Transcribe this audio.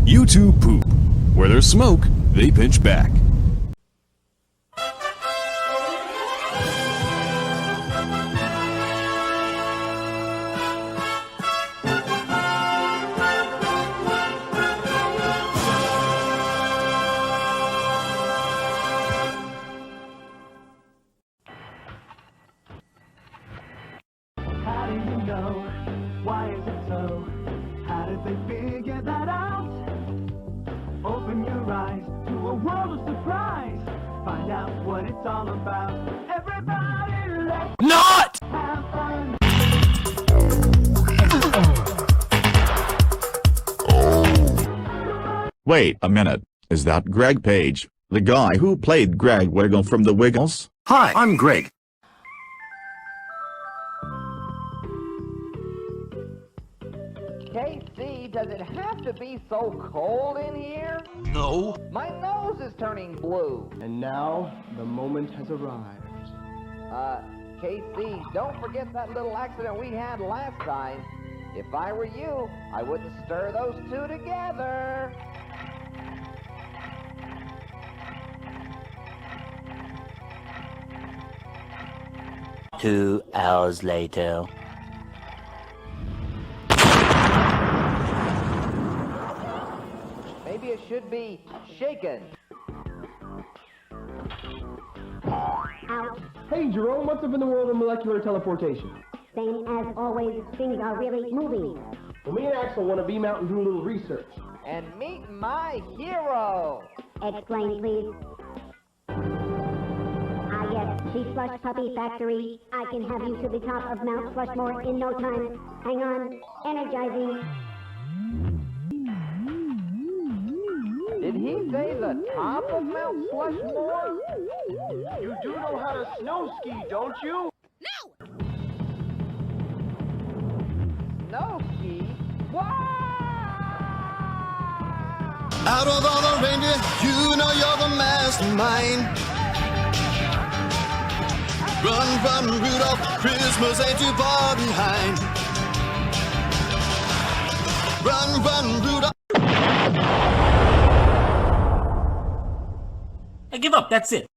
You two poop. Where there's smoke, they pinch back. How do you know? Why is it so? How did they figure that out? Open your eyes to a world of surprise. Find out what it's all about. Everybody, let's Not! have fun. Wait a minute, is that Greg Page, the guy who played Greg Wiggle from the Wiggles? Hi, I'm Greg. KC, does it have to be so cold in here? No. My nose is turning blue. And now, the moment has arrived. KC, don't forget that little accident we had last time. If I were you, I wouldn't stir those two together. Two hours later. Maybe it should be shaken. Hey, Jerome, what's up in the world of molecular teleportation? Same as always, things are really moving. Well, me and Axel want to beam out and do a little research. And meet my hero. Explain, please. Ah, yes, the Slush Puppie Factory. I can have you to the top of Mount Slushmore in no time. Hang on, energizing. Did he say the top of Mount Slushmore? You do know how to snow ski, don't you? Snow ski? Wow! Out of all the reindeer, you know you're the mastermind. Run, run, Rudolph, Christmas ain't too far behind. Run, run, Rudolph. I give up, that's it.